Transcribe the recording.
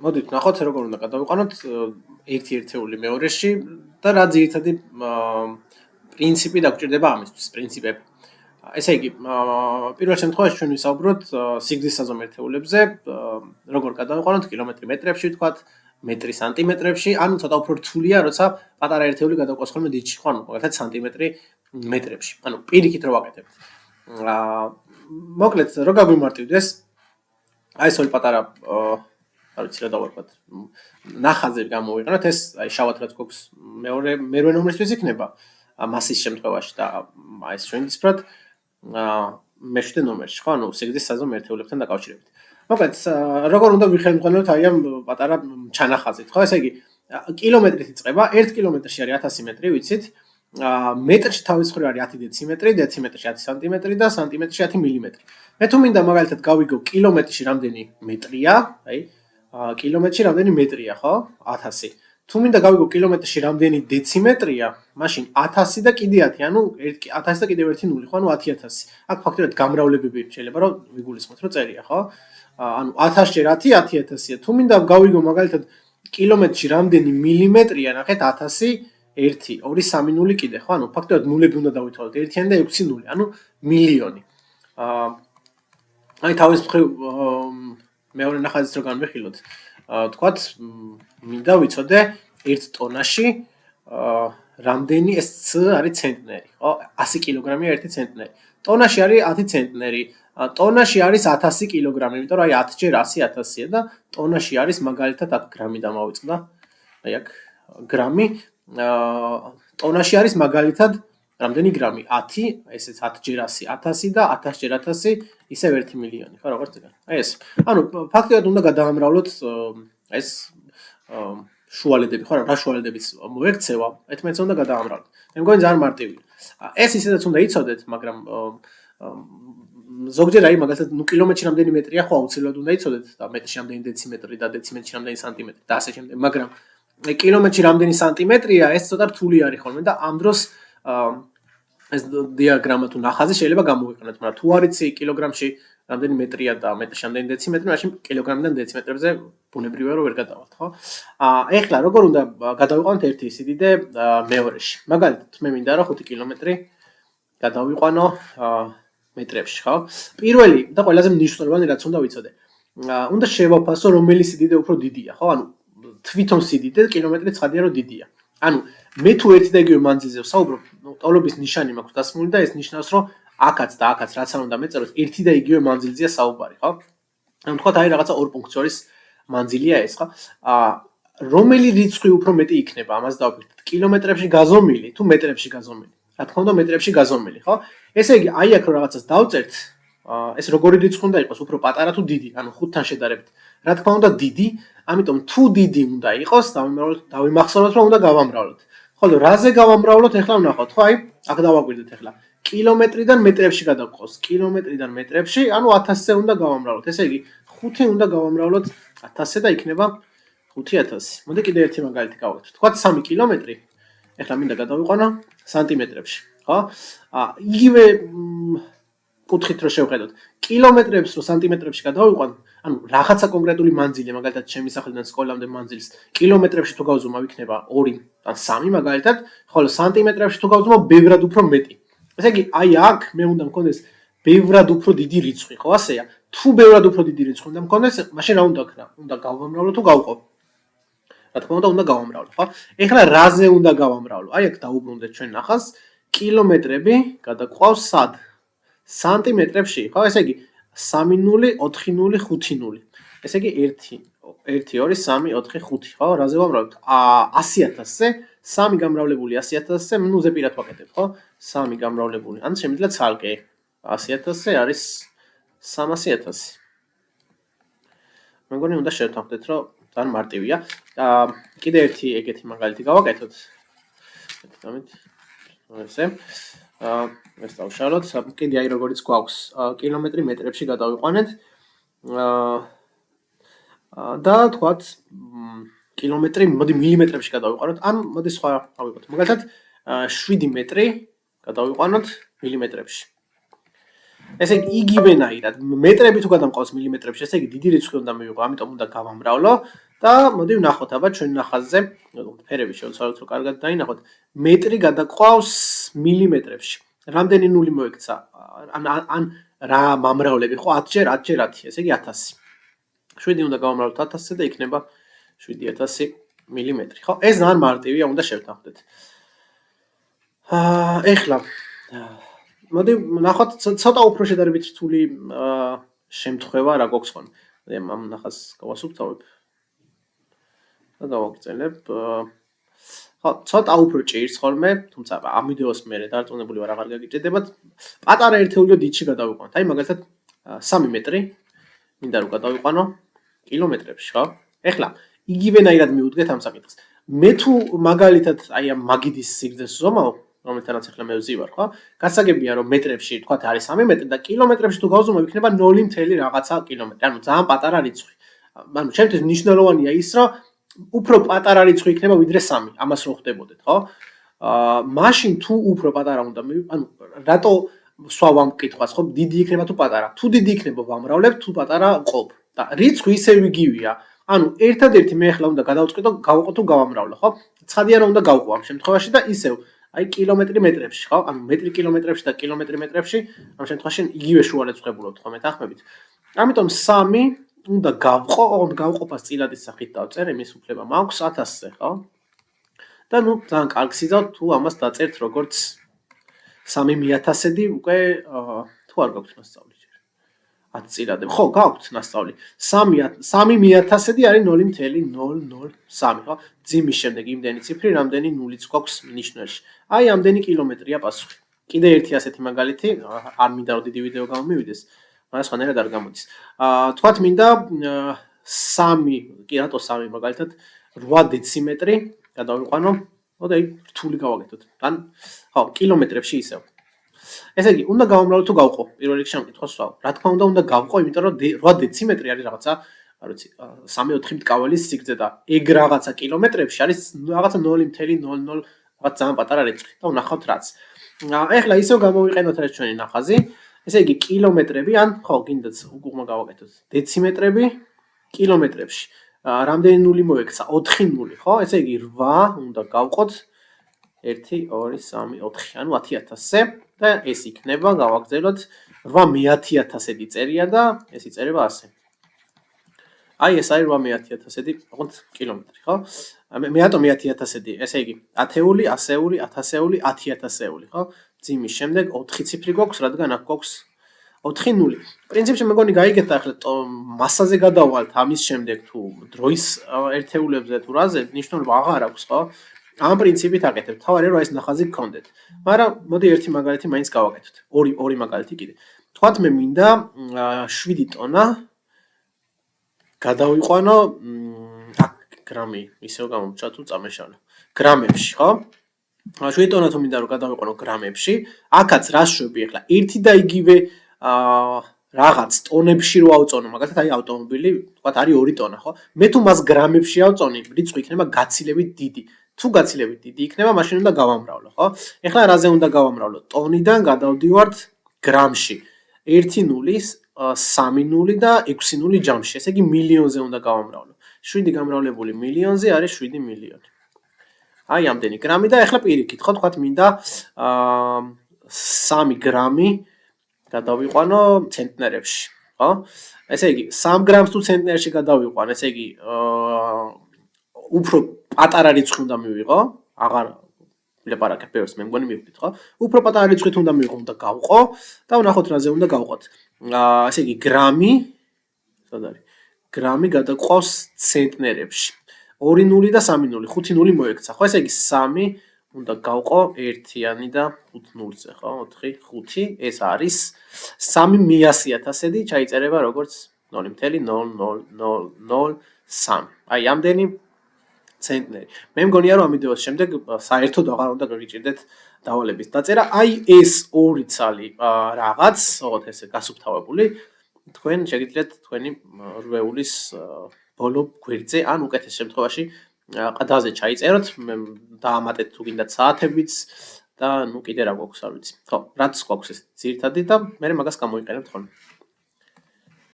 მოდით ნახოთ როგორ უნდა გადავიყვანოთ ერთი ერთეული მეორეში და რა ძირითადი პრინციპი დაგვჭირდება ამისთვის, პრინციპები. ესე იგი, პირველ შემთხვევაში ჩვენ ვისაუბროთ სიგრძის საზომ ერთეულებზე, როგორ გადავიყვანოთ კილომეტრი მეტრებში ვთქვათ, მეტრი სანტიმეტრებში, ანუ ცოტა უფრო რთულია, როცა პატარა ერთეული გადავყვას ხოლმე დიდში, ხო, ანუ მაგალითად სანტიმეტრი მეტრებში. ანუ პირიქით რო ვაკეთებთ. მოკლედ, რო გაგვიმარტივდეს, აი ეს ორი პატარა არ ვიცი რა დავარქვათ. ნახაზები გამოვიყენოთ, ეს აი შავად რაც გვაქვს მერვე ნომრისთვის იქნება მასის შემთხვევაში და აი ეს შევინდისფრად მეშვიდე ნომერში, ხო, ანუ სიგრძის საზომ ერთეულებთან დაკავშირებით. მოკლედ, როგორ უნდა ვიხელმძღვანელოთ აი ამ პატარა ჩანახაზით, ხო? ესე იგი, კილომეტრით იწყება, 1 კილომეტრში არის 1000 მეტრი, ვიცით? მეტრში თავის მხრივ არის 10 დეციმეტრი, დეციმეტრში 10 სანტიმეტრი და სანტიმეტრში 10 მილიმეტრი. მე თუ მინდა მაგალითად გავიგო კილომეტრში რამდენი მეტრია, აი, კილომეტრში რამდენი მეტრია, ხო? 1000. თუ მინდა გავიგო კილომეტრში რამდენი დეციმეტრია, მაშინ 1000 და კიდე 10, ანუ 1000 და კიდევ 1 0, ხო? ანუ 10000. აქ ფაქტობრივად გამრავლებები შეიძლება რომ ვიგულისხმოთ, რომ წერია, ხო? ანუ 1000 ჯერ 10, 10000-ია. თუ მინდა გავიგო მაგალითად კილომეტრში რამდენი მილიმეტრია, ნახეთ 1000 1 2 3 0 კიდე, ხო? ანუ ფაქტობრივად ნულები უნდა დავითვალოთ, 1 და 6 0, ანუ მილიონი. აი თავის მხრივ მეორე ნახაზით რო განვიხილოთ, თქვათ, მინდა ვიცოდე 1 ტონაში რამდენი ეს ც არის ცენტნერი, ხო? 100 კილოგრამია 1 ცენტნერი. ტონაში არის 10 ცენტნერი. ტონაში არის 1000 კილოგრამი, იმიტომ რომ აი 10 ჯერ 100 1000-ია და ტონაში არის მაგალითად აქ გრამი დამავიწყდა. აი აქ გრამი ტონაში არის მაგალითად რამდენი გრამი? 10, ესეც 10 ჯერ 100, 1000 და 1000 ჯერ 1000, ისევ 1 მილიონი, ხო, როგორც ეგ. აი ეს. ანუ ფაქტობრივად უნდა გადაამრავლოთ ეს შუალედები, ხო, რა შუალედებით მოექცევა, ერთმანეთს უნდა გადაამრავლოთ. მე მგონი ძალიან მარტივია. ეს ისედაც უნდა იცოდეთ, მაგრამ ზოგჯერ აი მაგალითად ნუ კილომეტრში რამდენი მეტრია, ხო, აუცილებლად უნდა იცოდეთ და მეტრში რამდენი დეციმეტრი და დეციმეტრში რამდენი სანტიმეტრი და ასე შემდეგ, მაგრამ კილომეტრში რამდენი სანტიმეტრია, ეს ცოტა რთული არის ხოლმე და ამ დროს ეს დიაგრამა თუ ნახაზი შეიძლება გამოვიყენოთ, მაგრამ თუ არ იცი კილოგრამში რამდენი მეტრია და მეტრში რამდენი დეციმეტრი, მაშინ კილოგრამიდან დეციმეტრებზე ბუნებრივია რომ ვერ გადავალთ, ხო? ეხლა როგორ უნდა გადავიყვანოთ ერთი სიდიდე მეორეში. მაგალითად, მე მინდა რომ 5 კილომეტრი გადავიყვანო მეტრებში, ხო? პირველი და ყველაზე მნიშვნელოვანი რაც უნდა ვიცოდე. უნდა შევაფასო რომელი სიდიდე უფრო დიდია, ხო? ანუ თვითონ სიდიდე კილომეტრი ცხადია რომ დიდია. ანუ მე თუ ერთი და იგივე მანძილზე ვსაუბრობ, ტოლობის ნიშანი მაქვს დასმული და ეს ნიშნავს რომ აქაც და აქაც რაც არ უნდა მეწეროს, ერთი და იგივე მანძილზეა საუბარი, ხო? ანუ თქვათ აი რაღაცა 2 პუნქტორის მანძილია ეს, ხო? რომელი რიცხვი უფრო მეტი იქნება, ამას დავფიქრდით. კილომეტრებში გაზომილი თუ მეტრებში გაზომილი? რა თქმა უნდა, მეტრებში გაზომილი, ხო? ესე იგი, აი აქ რო რაღაცას დავწერთ, ეს როგორი რიცხვი უნდა იყოს, უფრო პატარა თუ დიდი, ანუ 5-თან შედარებით. რა თქმა უნდა, დიდი, ამიტომ თუ დიდი უნდა იყოს, დავიმახსოვროთ, რომ უნდა გავამრავლოთ. ხოლო რაზე გავამრავლოთ, ახლა ვნახოთ, ხო? აი, აქ დავაკვირდეთ ახლა. კილომეტრიდან მეტრებში გადავყავს. კილომეტრიდან მეტრებში, ანუ 1000-ზე უნდა გავამრავლოთ. ესე იგი, 5 უნდა გავამრავლოთ 1000-ზე და იქნება 5000. მოდი კიდე ერთი მაგალითი გავაკეთოთ. თქვათ 3 კილომეტრი. ახლა მინდა გადავიყვანო სანტიმეტრებში, ხო? იგივე კუთხით რო შევხედოთ. კილომეტრებს რო სანტიმეტრებში გადავიყვან, ანუ რაღაცა კონკრეტული მანძილი, მაგალითად, ჩემი სახლიდან სკოლამდე მანძილს კილომეტრებში თუ გავზომავ, იქნება 2 ან 3 მაგალითად, ხოლო სანტიმეტრებში თუ გავზომავ, ბევრად უფრო მეტი. ესე იგი, აი აქ მე უნდა მქონდეს ბევრად უფრო დიდი რიცხვი, ხო, ასეა? თუ ბევრად უფრო დიდი რიცხვი უნდა მქონდეს, მაშინ რა უნდა ქნა? უნდა გავამრავლო თუ გავყო? რა თქმა უნდა გავამრავლო, ხო? ეხლა რაზე უნდა გავამრავლო? აი აქ დაუბრუნდეთ ჩვენ ნახას, კილომეტრები გადაყავს სად? სანტიმეტრებში, ხო? ესე იგი 3 0 4 0 5 0. ესე იგი 1 2 3 4 5, ხო? რაზე ვამრავლოთ? 100000-ზე, 3 გამრავლებული 100000-ზე, ნუ ზეპირად ვაკეთებ, ხო? 3 გამრავლებული. ან შემიძლია ცალკე 100000-ზე არის 300000. მე მგონი უნდა შევთანხმდეთ, რომ ძალიან მარტივია. კიდე ერთი ეგეთი მაგალითი გავაკეთოთ. ამით ესე ეს დავშალოთ, კიდე აი როგორიც გვაქვს კილომეტრი მეტრებში გადავიყვანეთ. და თქვათ კილომეტრი, მოდი მილიმეტრებში გადავიყვანოთ, ან მოდი სხვა ავიღოთ. მაგალითად 7 მეტრი გადავიყვანოთ მილიმეტრებში. ესე იგი იგივენაირად მეტრები თუ გადამყავს მილიმეტრებში, ესე იგი დიდი რიცხვი უნდა მივიღო, ამიტომ უნდა გავამრავლო და მოდი ვნახოთ აბა ჩვენ ნახაზზე ფერები შევცვალოთ რომ კარგად დაინახოთ მეტრი გადაყვავს მილიმეტრებში რამდენი ნული მოექცა ან რა მომრავლები ხო 10-ჯერ 10-ჯერ 10 ესე იგი 1000 7 უნდა გავამრავლოთ 1000-ზე და იქნება 7000 მილიმეტრი ხო ეს ძალიან მარტივია უნდა შევთანხმდეთ ეხლა მოდი ნახოთ ცოტა უფრო შედარებით რთული შემთხვევა რა გვაქვს ხოლმე ამ ნახას გავასუფთავებ და გავაგრძელებ ხო ცოტა უფრო ჭირს ხოლმე თუმცა ამ ვიდეოს მერე დარწმუნებული ვარ აღარ გაგიჭირდებათ პატარა ერთეულო დიდში გადავიყვანოთ აი მაგალითად 3 მეტრი მინდა რომ გადავიყვანო კილომეტრებში ხო ეხლა იგივენაირად მიუდგეთ ამ საკითხს მე თუ მაგალითად აი ამ მაგიდის სიგრძეს ვზომავ რომელთანაც ახლა მე ვზივარ ხო გასაგებია რომ მეტრებში თქვა არის 3 მეტრი და კილომეტრებში თუ გავზომავ იქნება 0 მთელი რაღაცა კილომეტრი ანუ ძალიან პატარა რიცხვი ანუ ჩემთვის მნიშვნელოვანია ის რომ უფრო პატარა რიცხვი იქნება ვიდრე 3 ამას რო ხვდებოდეთ ხო მაშინ თუ უფრო პატარა უნდა ანუ რატო სვავ ამ კითხვას ხო დიდი იქნება თუ პატარა თუ დიდი იქნება ვამრავლებ თუ პატარა ყოფ და რიცხვი ისევ იგივეა ანუ ერთადერთი მე ახლა უნდა გადავწყვიტო გავყო თუ გავამრავლო ხო ცხადია რომ უნდა გავყო ამ შემთხვევაში და ისევ აი კილომეტრი მეტრებში ხო ანუ მეტრი კილომეტრებში და კილომეტრი მეტრებში ამ შემთხვევაში იგივე შუალედს ვღებულობთ ხო მეთანხმებით ამიტომ 3 უნდა გავყო ოღონდ გავყოფას წილადის სახით დავწერ იმის უფლება მაქვს 1000-ზე ხო და ნუ ძალიან კარგ სიზავთ თუ ამას დაწერთ როგორც 3000-დი უკვე თუ არ გაქვთ მასწავლი 10 წილადები ხო გაქვთ მასწავლი 3000-დი არის 0.003 ხო ძიმის შემდეგ იმდენი ციფრი რამდენი ნულიც გვაქვს ნიშნულში აი ამდენი კილომეტრია პასუხი კიდე ერთი ასეთი მაგალითი არ მინდა რომ დიდი ვიდეო გამომივიდეს მაგრამ სხვანაირად არ გამოდის თქვათ მინდა 3 კი რატო 3 მაგალითად 8 დეციმეტრი გადავიყვანო და აი რთული გავაკეთოთ ან ხო კილომეტრებში ისევ ესე იგი უნდა გავამრავლო თუ გავყო პირველ რიგში ამ კითხვას ვსვავ რა თქმა უნდა გავყო იმიტომ რომ 8 დეციმეტრი არის რაღაცა არ ვიცი 3/4 მტკაველის სიგრძე და ეგ რაღაცა კილომეტრებში არის რაღაცა 0.00 რაღაც ძალიან პატარა რიცხვი და ვნახავთ რაც ეხლა ისევ გამოვიყენოთ ეს ჩვენი ნახაზი ესე იგი კილომეტრები ან ხო გინდათ უკუღმა გავაკეთოთ დეციმეტრები კილომეტრებში რამდენი ნული მოექცა 4 ნული ხო ესე იგი 8 უნდა გავყოთ 1 2 3 4 ანუ 10000-ზე და ეს იქნება გავაგრძელოთ 8 მე-10000-დი წერია და ეს იწერება ასე აი ეს არის 8 მე-10000-დი ოღონდ კილომეტრი ხო მე ატომ მე-10000-დი ესე იგი 10-ეული 100-ეული 1000-ეული 10000-ეული ხო ძიმის შემდეგ 4 ციფრი გვაქვს რადგან აქ გვაქვს 4 ნული პრინციპში მეგონი გაიგეთ ახლა მასაზე გადავალთ ამის შემდეგ თუ დროის ერთეულებზე თუ რაზე ნიშნულობა აღარ აქვს ხო ამ პრინციპით აკეთებ თავარი რომ ეს ნახაზი გქონდეთ მაგრამ მოდი ერთი მაგალითი მაინც გავაკეთოთ ორი მაგალითი კიდე თქვათ მე მინდა 7 ტონა გადავიყვანო გრამი ისევ გამომჩა თუ წამეშალო გრამებში ხო 7 ტონა თუ მინდა რომ გადავიყვანო გრამებში აქაც რა შვები ახლა ერთი და იგივე რაღაც ტონებში რო ავწონო მაგალითად აი ავტომობილი თქვათ არის 2 ტონა ხო მე თუ მას გრამებში ავწონი რიცხვი იქნება გაცილებით დიდი თუ გაცილებით დიდი იქნება მაშინ უნდა გავამრავლო ხო ეხლა რაზე უნდა გავამრავლო ტონიდან გადავდივართ გრამში 1 ნული 3 ნული და 6 ნული ჯამში ესე იგი მილიონზე უნდა გავამრავლო 7 გამრავლებული მილიონზე არის 7 მილიონი აი ამდენი გრამი და ეხლა პირიქით ხო თქვათ მინდა 3 გრამი გადავიყვანო ცენტნერებში ხო ესე იგი 3 გრამს თუ ცენტნერში გადავიყვან ესე იგი უფრო პატარა რიცხვი უნდა მივიღო აღარ ვლაპარაკებ ბევრს მე მგონი მივხვდით ხო უფრო პატარა რიცხვით უნდა მივიღო უნდა გავყო და ვნახოთ რაზე უნდა გავყოთ ესე იგი გრამი სად არის გრამი გადაყვავს ცენტნერებში 2 ნული და 3 ნული 5 ნული მოექცა ხო ესე იგი 3 უნდა გავყო 1-იანი და 5 ნულზე ხო 4 5 ეს არის 3 მე-100,000-დი ჩაიწერება როგორც 0.0003 აი ამდენი ცენტნერი მე მგონია რომ ამ ვიდეოს შემდეგ საერთოდ აღარ უნდა გაგიჭირდეთ დავალების დაწერა აი ეს ორი ცალი რაღაც ოღონდ ესე გასუფთავებული თქვენ შეგიძლიათ თქვენი რვეულის ბოლო გვერდზე ან უკეთეს შემთხვევაში ყდაზე ჩაიწეროთ დაამატეთ თუ გინდათ საათებიც და ნუ კიდე რა გვაქვს არ ვიცი ხო რაც გვაქვს ეს ძირითადი და მე მაგას გამოიყენებთ ხოლმე